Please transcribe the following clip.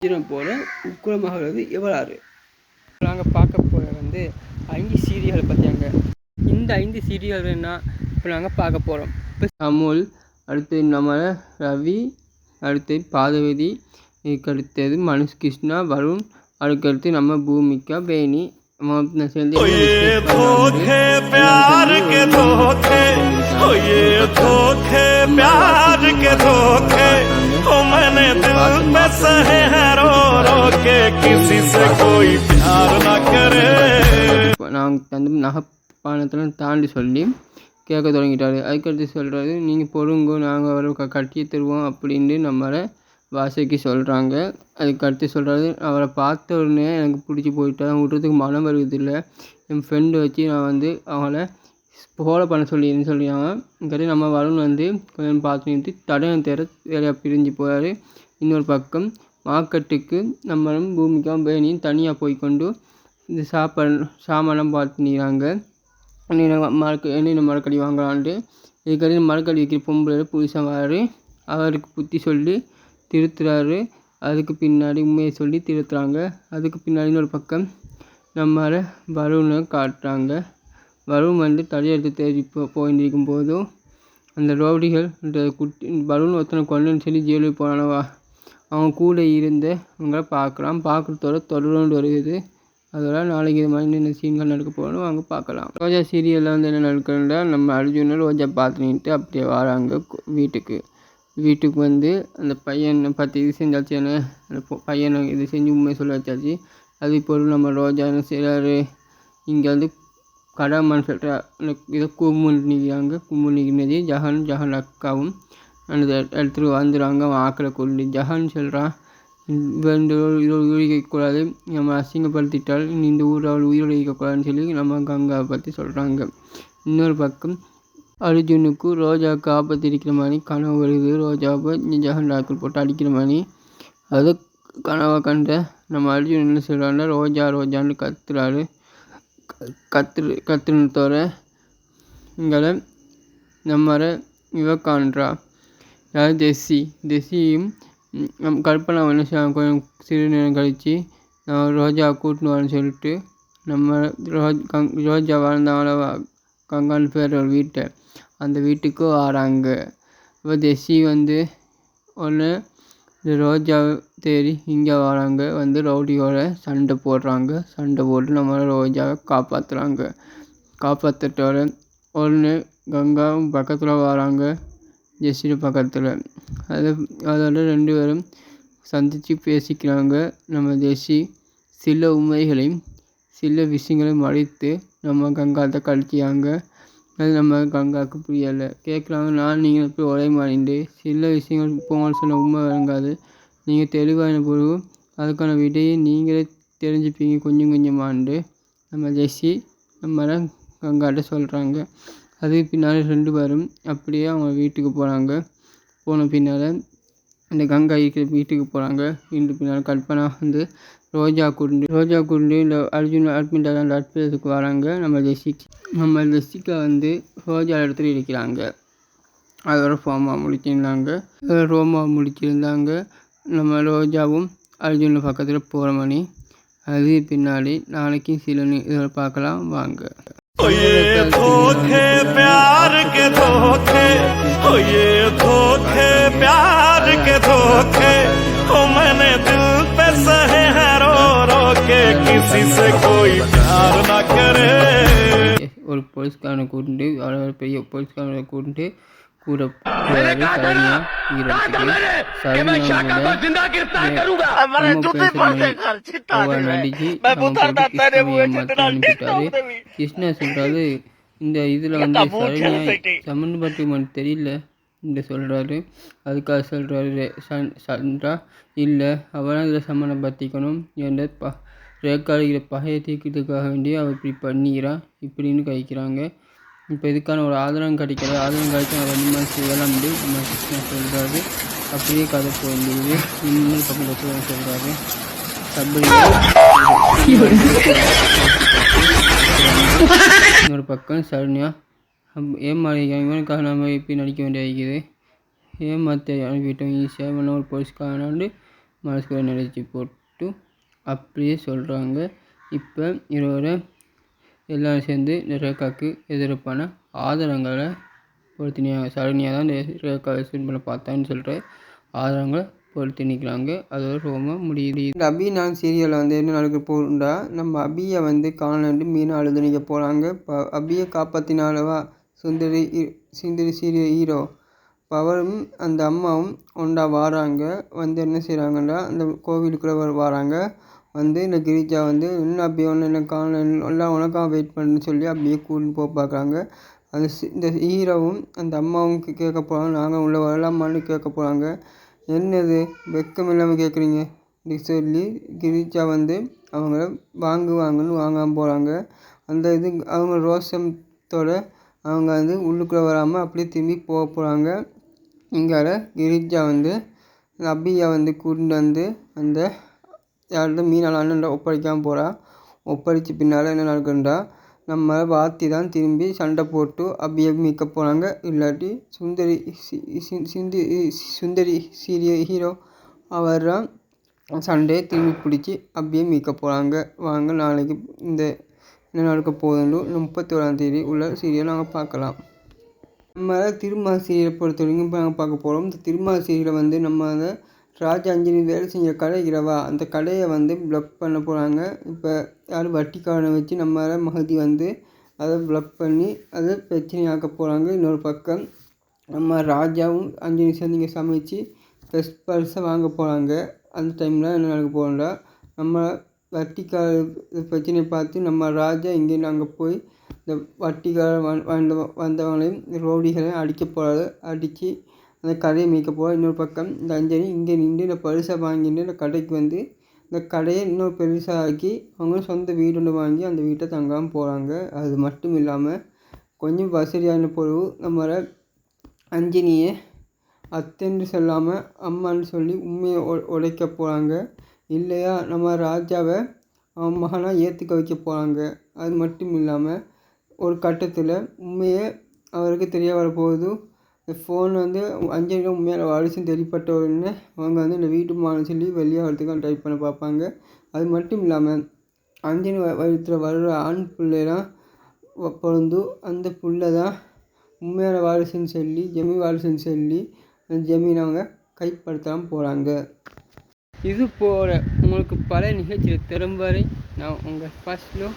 போல உக்கிரமாக உள்ளது இவராறு. நாங்கள் பார்க்க போகிற 5 சீரியலை பற்றியாங்க. இந்த 5 சீரியல் என்ன இப்போ நாங்கள் பார்க்க போகிறோம். இப்போ அமுல், அடுத்து நம்ம ரவி, அடுத்து பாதவதி, இதுக்கடுத்தது மனுஷ் கிருஷ்ணா, வருண், அதுக்கடுத்து நம்ம பூமிகா, வேணி சேர்ந்து நாங்கள் நகப்பானத்தில் தாண்டி சொல்லி கேட்க தொடங்கிட்டாரு. அதுக்கடுத்து சொல்கிறாரு, நீங்கள் பொறுங்கோ, நாங்கள் அவரை கட்டி தருவோம் அப்படின்ட்டு நம்மளை வாசைக்கு சொல்கிறாங்க. அதுக்கடுத்து சொல்கிறாரு, அவரை பார்த்த உடனே எனக்கு பிடிச்சி போயிட்டா, விட்றதுக்கு மனம் வருவதில்லை. என் ஃப்ரெண்டு வச்சு நான் அவங்கள ஃபாலோ பண்ண சொல்லியிருக்காங்க. அதுக்கடுத்து நம்ம வருண் கொஞ்சம் பார்த்து நிறுத்தி தடயம் தேர வேலையாக பிரிஞ்சு போகிறாரு. இன்னொரு பக்கம் மார்க்கெட்டுக்கு நம்மளும் பூமிக்கும் வேணியும் தனியாக போய்கொண்டு இந்த சாமானம் பார்த்து நிற்கிறாங்க. என்னென்ன மரக்கடி வாங்கலான்ட்டு. இதுக்கடுத்து மரக்கடி வைக்கிற பொம்பளை புதுசாக வராரு. அவருக்கு புத்தி சொல்லி திருத்துறாரு. அதுக்கு பின்னாடி உண்மையை சொல்லி திருத்துறாங்க. அதுக்கு பின்னாடி இன்னொரு பக்கம் நம்மளை வருணை காட்டுறாங்க. வருண் தடையெடுத்து தேடி போயிருக்கும் போதும் அந்த ரவுடிகள் இந்த வருண் ஒருத்தனை கொண்டுன்னு சொல்லி ஜெயிலுக்கு போனானவா, அவங்க கூட இருந்தவங்களை பார்க்குறதோட தொடர்ந்து வருகிறது. அதோட நாளைக்கு இது மாதிரி என்ன சீன்கள் நடக்க போகணும் வாங்க பார்க்கலாம். ரோஜா சீரியலில் என்ன நடக்கிறதா, நம்ம அர்ஜுனை ரோஜா பார்த்துட்டு அப்படியே வராங்க வீட்டுக்கு அந்த பையனை பற்றி இது செஞ்சாச்சு. அந்த பையனை இது செஞ்சு உண்மை சொல்ல வச்சாச்சு. அது இப்போ நம்ம ரோஜா என்ன செய்கிறாரு, இங்கே கடமைன்னு சொல்கிற இதை கும்பல் நிற்கிறது. ஜஹன் அக்காவும் அந்த இடத்துக்கு வந்துடுறாங்க. அவன் ஆக்களை கொண்டு ஜஹன் சொல்கிறான், இந்த உயிரிக்கக்கூடாது, நம்ம அசிங்கப்படுத்திட்டால் இந்த ஊரில் அவள் உயிரோடு இருக்கக்கூடாதுன்னு சொல்லி நம்ம கங்காவை பற்றி சொல்கிறாங்க. இன்னொரு பக்கம் அர்ஜுனுக்கு ரோஜாவுக்கு ஆபத்து இருக்கிற மாதிரி கனவு வருது. ரோஜாவை ஜஹன் ஆக்கள் போட்டு அடிக்கிற மாதிரி அது கனவை கண்ட நம்ம அர்ஜுன் என்ன சொல்கிறாருன்னா, ரோஜான்னு கத்துறாரு. கத்துனத்தோட இங்கே நம்ம காண்றா, யார் ஜெஸ்ஸியும் கல்பனா என்ன செய்வாங்க, கொஞ்சம் சிறு நேரம் கழித்து ரோஜாவை கூட்டின்னு வரேன்னு சொல்லிட்டு நம்ம ரோஜா வாழ்ந்தாங்கள கங்கான்னு பேர் ஒரு வீட்டை அந்த வீட்டுக்கு வராங்க. இப்போ ஜெஸ்ஸி ஒன்று இந்த ரோஜாவை தேடி இங்கே வராங்க. ரவுடியோட சண்டை போட்டு நம்ம ரோஜாவை காப்பாற்றுறோட ஒன்று கங்காவும் பக்கத்தில் வராங்க, ஜெஸ்ஸி பக்கத்தில். அதோட 2 பேரும் சந்தித்து பேசிக்கிறாங்க. நம்ம ஜெஸ்ஸி சில உண்மைகளையும் சில விஷயங்களையும் மறைத்து நம்ம கங்காத்தை கழிச்சாங்க. அது நம்ம கங்காவுக்கு புரியலை. கேட்குறாங்க, நீங்கள் எப்படி ஒரே மாதிரிண்டு சில விஷயங்கள் போங்கன்னு சொன்ன உண்மை வழங்காது, நீங்கள் தெளிவான பொருள் அதுக்கான விடையை நீங்களே தெரிஞ்சுப்பீங்க கொஞ்சம் கொஞ்சமாண்டு நம்ம ஜெஸ்ஸி நம்ம கங்காட்ட சொல்கிறாங்க. அதுக்கு பின்னால் 2 பேரும் அப்படியே அவங்க வீட்டுக்கு போகிறாங்க. போன பின்னால் அந்த கங்கா இருக்கிற வீட்டுக்கு போகிறாங்க. இன்று பின்னால் கல்பனா ரோஜா குண்டு இந்த அர்ஜுன் அட்மிட் அந்த அட்மிட்டுக்கு வராங்க. நம்ம ஜெஸ்ஸிக்கா ரோஜா இடத்துல இருக்கிறாங்க. அதோட ரோமா முடிச்சிருந்தாங்க. நம்ம ரோஜாவும் அர்ஜுன் பக்கத்தில் போகிற மணி. அது பின்னாடி நாளைக்கு சில இதோட பார்க்கலாம் வாங்க. ஒரு போலீஸ்காரனை கூட்டிட்டு பெரிய போலீஸ்காரனை கூட்டிட்டு கூட சரண்யா நடிச்சு கிருஷ்ணா சொல்றாரு, இந்த இதில் சரண்யா சம்மந்தப்பட்டு தெரியல இந்த சொல்கிறாரு. அதுக்காக சொல்கிறாரு சந்திரா, இல்லை அவன் இதில் சம்மந்தப்படுத்திக்கணும், என்ற ரேக்காடுகிற பகையை தீர்க்கிறதுக்காக வேண்டி அவள் இப்படி பண்ணிக்கிறான் இப்படின்னு கழிக்கிறாங்க. இப்போ இதுக்கான ஒரு ஆதாரம் கிடைக்கிற கிடைச்சா 2 மாதம் செய்யலாம் நம்ம கிருஷ்ணா சொல்கிறாரு. அப்படியே கதை போயிருந்தது. இன்னொரு பக்கம் சொல்கிறாரு, இன்னொரு பக்கம் சரண்யா ஏமாறிக்காக நம்ம இப்படி நடிக்க வேண்டிய இருக்குது. ஏமாற்றி அனுப்பிவிட்டோம் ஈஸியாக. ஒரு போலீஸ்காரனாண்டு மனசுக்குள்ளே நினச்சி போட்டு அப்படியே சொல்கிறாங்க. இப்போ இதோட எல்லோரும் சேர்ந்து இந்த ரேகாவுக்கு எதிர்ப்பான ஆதாரங்களை பொறுத்தினியாங்க. சரண்யா தான் இந்த ரேகாவை சூட் பண்ண பார்த்தான்னு சொல்கிற ஆதாரங்களை பொறுத்து நிற்கிறாங்க. அதோட ரொம்ப முடியுது. இந்த அபி நான் சீரியலில் வந்து என்ன நடக்க போகுதுண்டா, நம்ம அபியை வந்து காணலன்ட்டு மீனா அழுது நிற்க போகிறாங்க. இப்போ அபியை காப்பாற்றினாலவா சுந்தரி சீரியல் ஹீரோ பவரும் அந்த அம்மாவும் ஒன்றா வாராங்க. வந்து என்ன செய்கிறாங்கன்னா, அந்த கோவிலுக்குள்ளே வராங்க. வந்து இந்த கிரிஜா வந்து இன்னும் அப்படியே ஒன்று என்ன காணல எல்லாம் உனக்காக வெயிட் பண்ணுன்னு சொல்லி அப்படியே கூட்டின்னு போக பார்க்குறாங்க. அந்த இந்த ஹீரோவும் அந்த அம்மாவும் கேட்க போகிறாங்க, நாங்கள் உள்ள வரலாமான்னு கேட்க போகிறாங்க. என்னது வெக்கம் இல்லாமல் கேட்குறீங்க இப்படி சொல்லி கிரிஜா வந்து அவங்கள வாங்குன்னு வாங்காமல் போகிறாங்க. அந்த இது அவங்க ரோஷத்தோட அவங்க வந்து உள்ளுக்குள்ளே வராமல் அப்படியே திரும்பி போக போகிறாங்க. இங்கால கிரிஜா வந்து அபியை வந்து கூட்டிட்டு வந்து அந்த யார்கிட்ட மீனால அண்ணன்ட ஒப்படைக்காமல் போகிறா. ஒப்படைச்ச பின்னால் என்ன நடக்குதுண்டா, நம்ம வாத்தி தான் திரும்பி சண்டை போட்டு அபியை மீட்க போகிறாங்க. இல்லாட்டி சுந்தரி சீரியல் ஹீரோ அவர் தான் சண்டையை திரும்பி பிடிச்சி அபியை மீட்க போகிறாங்க. வாங்க நாளைக்கு இந்த என்ன நடக்க போகுதுன்னு 31ஆம் உள்ள சீரியல் நாங்கள் பார்க்கலாம். நம்ம திருமால் சீரியலை பொறுத்த வரைக்கும் இப்போ நாங்கள் பார்க்க போகிறோம். இந்த திருமால் சீரியலை வந்து நம்ம அதை ராஜா அஞ்சலி வேலை செஞ்ச கடை இரவா அந்த கடையை வந்து ப்ளாக் பண்ண போகிறாங்க. இப்போ யார் வட்டிக்காரனை வச்சு நம்ம மகதி வந்து அதை ப்ளாக் பண்ணி அதை பிரச்சனையாக்க போகிறாங்க. இன்னொரு பக்கம் நம்ம ராஜாவும் அஞ்சலி சேர்ந்து இங்கே சமைச்சு பெஸ்ட் பரிசை வாங்க போகிறாங்க. அந்த டைமில் என்ன நடக்க போகிறோம்னா, நம்ம வட்டிக்கார பிரச்சனையை பார்த்து நம்ம ராஜா இங்கேருந்து அங்கே போய் இந்த வட்டிக்கார வந்தவங்களையும் ரோடிகளையும் அடிக்க போகிறாரு. அடித்து அந்த கடையை மீட்க போகிறார். இன்னொரு பக்கம் இந்த அஞ்சலி இங்கே நின்று இந்த பரிசை வாங்கிட்டு இந்த கடைக்கு வந்து இந்த கடையை இன்னும் பெருசாக்கி அவங்க சொந்த வீடு ஒன்று வாங்கி அந்த வீட்டை தங்காமல் போகிறாங்க. அது மட்டும் இல்லாமல் கொஞ்சம் வசதியான பொருள் நம்மளை அஞ்சலியை அத்தைன்னு சொல்லாமல் அம்மான்னு சொல்லி உண்மையை உடைக்க போகிறாங்க. இல்லையா நம்ம ராஜாவை அவன் மகனாக ஏற்றுக்க வைக்க போகிறாங்க. அது மட்டும் இல்லாமல் ஒரு கட்டத்தில் உண்மையை அவருக்கு தெரிய வரப்போகுது. இந்த ஃபோன் வந்து அஞ்சலியில் உண்மையான வாரிசுன்னு தெரியப்பட்ட உடனே அவங்க வந்து இந்த வீட்டு மானு சொல்லி வெளியே வரதுக்கு ட்ரை பண்ண பார்ப்பாங்க. அது மட்டும் இல்லாமல் அஞ்சலி வயிற்றில் வர்ற ஆண் பிள்ளைலாம் பிறந்து அந்த பிள்ளை தான் உண்மையான வாரிசுன்னு சொல்லி ஜமீன் வாரிசுன்னு சொல்லி அந்த ஜமீனை அவங்க கைப்படுத்தாமல் போகிறாங்க. இது போல் உங்களுக்கு பல நிகழ்ச்சியில் திரும்ப நான் உங்கள் ஃபர்ஸ்ட்லோ